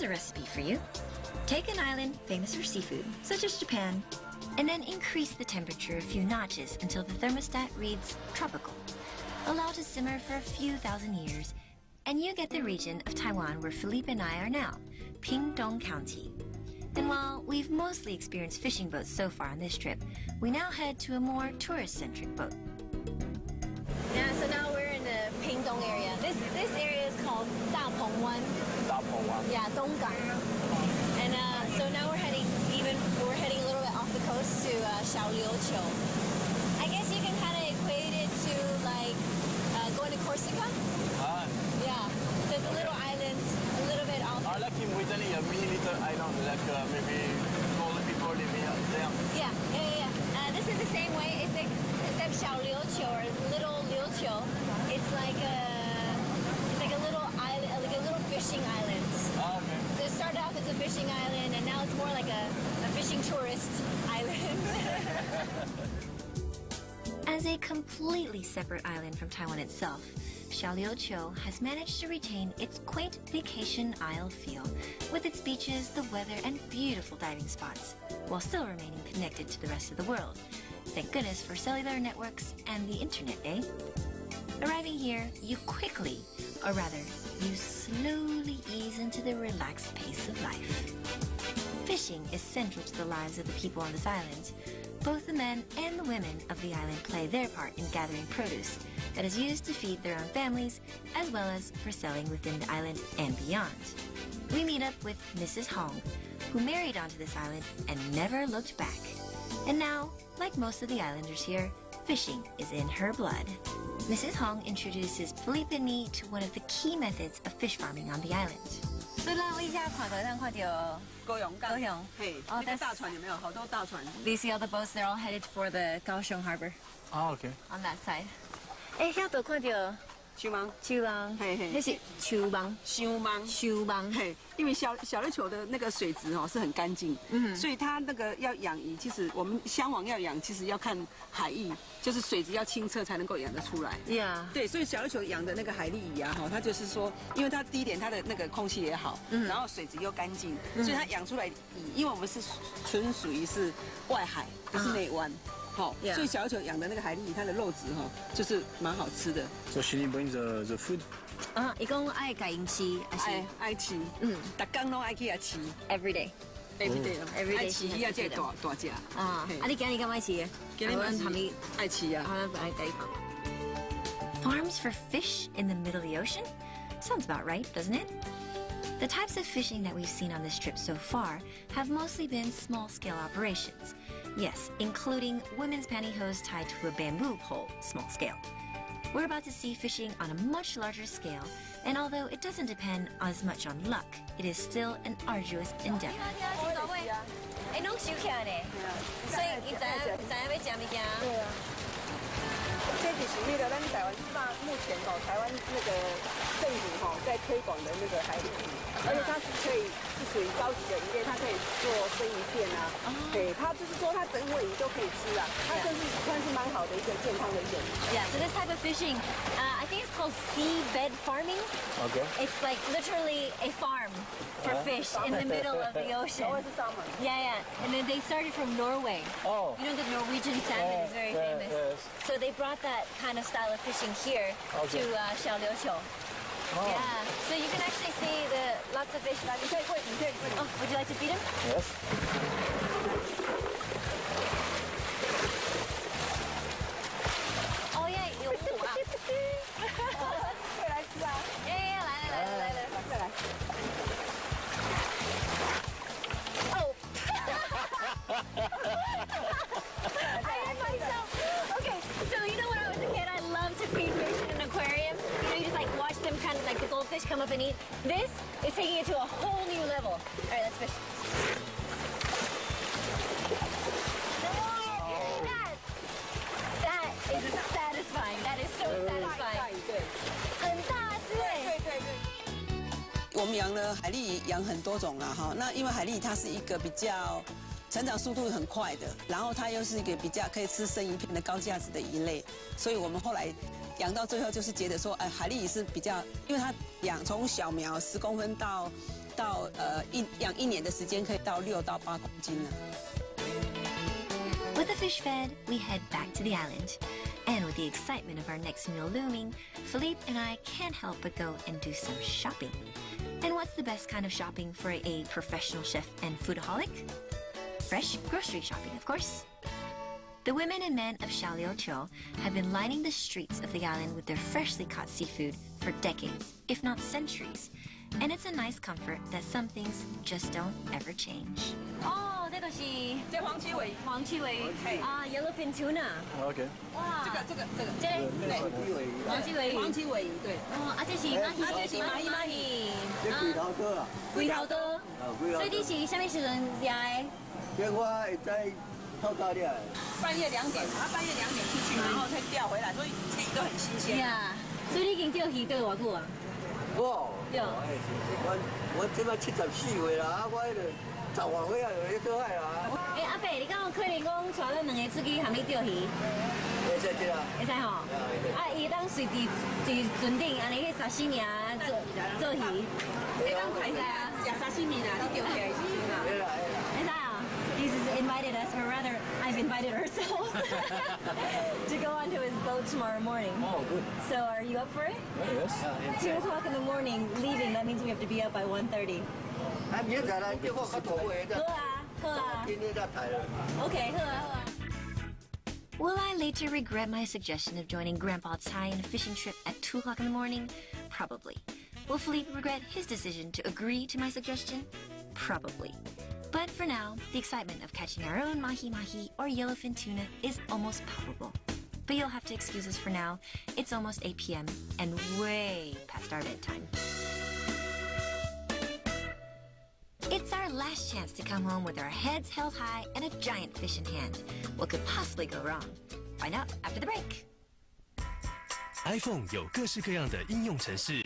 Here's a recipe for you. Take an island famous for seafood, such as Japan, and then increase the temperature a few notches until the thermostat reads tropical. Allow to simmer for a few thousand years, and you get the region of Taiwan where Philippe and I are now, Pingdong County. And while we've mostly experienced fishing boats so far on this trip, we now head to a more tourist-centric boat. Yeah, so now we're in the Pingdong area. This area is called Dapengwan. Dapengwan. Yeah, Donggang. And so now we're heading a little bit off the coast to Xiaoliuqiu. I guess you can kind of equate it to like going to Corsica. Ah. Yeah, so it's a little island, a little bit off. I like in Brittany, a mini little island, like maybe all the people living there. Yeah. This is the same way, except Xiaoliuqiu or Little Liuqiu. It's like a little island, like a little fishing island. Ah, okay. So it started off as a fishing island, and now it's more like a fishing tourist island. As a completely separate island from Taiwan itself, Xiaoliuqiu has managed to retain its quaint vacation isle feel with its beaches, the weather, and beautiful diving spots, while still remaining connected to the rest of the world. Thank goodness for cellular networks and the internet, eh? Arriving here, you quickly, or rather, you slowly ease into the relaxed pace of life. Fishing is central to the lives of the people on this island. Both the men and the women of the island play their part in gathering produce that is used to feed their own families, as well as for selling within the island and beyond. We meet up with Mrs. Hong, who married onto this island and never looked back. And now, like most of the islanders here, fishing is in her blood. Mrs. Hong introduces Philippe and me to one of the key methods of fish farming on the island. 所以咱我以前看到高雄港，高雄。嘿，那个大船有没有？好多大船。You see all the boats, they're all headed for the Kaohsiung harbor. Ah, okay. On that side. 哎，遐都看到秋芒，秋芒，嘿嘿，那是秋芒，香芒，秋芒。嘿，因为小琉球的那个水质是很干净，所以它那个要养鱼，其实我们香王要养，其实要看海域，就是水质要清澈才能够养得出来。Yeah。对，所以小琉球养的那个海蛎鱼啊，它就是说，因为它第一点它的那个空气也好，然后水质又干净，所以它养出来鱼，因为我们是纯属于是外海，不是内湾。好，所以小琉球养的那个海蛎鱼，它的肉质就是蛮好吃的。So she didn't bring the food? 啊，伊讲爱家因吃，爱吃，逐工拢爱去遐吃 ，every day。every day 爱吃，伊啊这大只。啊，你今日干嘛吃？今日他们爱吃啊。Farms for fish in the middle of the ocean? Sounds about right, doesn't it? The types of fishing that we've seen on this trip so far have mostly been small-scale operations. Yes, including women's pantyhose tied to a bamboo pole, small scale. We're about to see fishing on a much larger scale, and although it doesn't depend as much on luck, it is still an arduous endeavor. 拢收起来咧，所以伊知影要食物件。对啊。这就是那个咱台湾目前台湾那个政府在推广的那个海蛎鱼，而且它是属于高级的鱼类，它可以做生鱼片啊。对，它就是说它整尾鱼都可以吃啊，它算是蛮好的一个健康的一种。Yeah, so this type of fishing, I think it's called seabed farming. Okay. It's like literally a farm for fish in the middle of the ocean. Yeah. And then they started from Norway. Oh. You know the Norwegian salmon is very famous. Yes. So they brought that kind of style of fishing here to Xiaoliuqiu. Yeah, so you can actually see lots of fish. Oh, would you like to feed him? Yes. Oh yeah, 有虎啊！会来吃啊！来，再来。哦！ I hit myself. Okay, so you know when I was a kid, I loved to feed fish in an aquarium. You know, you just like watch them kind of like the goldfish come up and eat. This is taking it to a whole new level. All right, let's fish. That is satisfying. That is so satisfying. 很大只哎。对。我们养的海蛎养很多种啦哈，那因为海蛎它是一个比较成长速度很快的，然后它又是一个比较可以吃生鱼片的高价值的鱼类，所以我们后来养到最后就是觉得说，海蛎是比较，因为它从小苗10公分到养1年的时间，可以到6到8公斤了。With the fish fed, we head back to the island. And with the excitement of our next meal looming, Philippe and I can't help but go and do some shopping. And what's the best kind of shopping for a professional chef and foodaholic? Fresh grocery shopping, of course. The women and men of Xiaoliuqiu have been lining the streets of the island with their freshly caught seafood for decades, if not centuries. And it's a nice comfort that some things just don't ever change. 哦，这个是这黄鳍尾，黄鳍尾啊 ，yellowfin tuna。 OK。哇，这个，黄鳍尾，黄鳍尾，对。哦，啊，这是蚂蚁，这龟头刀啊，龟头刀。所以你是什么时阵抓的？这我会在透早抓的。半夜2点，半夜2点出去，然后再钓回来，所以鱼都很新鲜。呀，所以你已经钓鱼钓偌久啊？我即摆74岁啦，我迄个10外岁啊，就咧做海啦。阿伯，你敢有可能讲带咱2个出去含你钓鱼？会使去啦。会使吼？伊当随伫船顶安尼去沙西米啊做鱼。你刚开始啊，食沙西米啦，你钓起来是啥？会啦。会使啊？He's invited us, or rather, I've invited ourselves to go onto his boat tomorrow morning. Oh, good. So, are you up for it? Yes. 2 o'clock in the morning, leaving. That means we have to be up by 1:30. 明仔咱叫我较早回的。好啊。今日才抬了。OK，好啊。 Will I later regret my suggestion of joining Grandpa Tai in a fishing trip at 2 o'clock in the morning? Probably. Will Philippe regret his decision to agree to my suggestion? Probably. But for now, the excitement of catching our own mahi-mahi or yellowfin tuna is almost palpable. But you'll have to excuse us for now. It's almost 8 p.m. and way past our bedtime. It's our last chance to come home with our heads held high and a giant fish in hand. What could possibly go wrong? Find out after the break. iPhone 有各式各样的应用程式，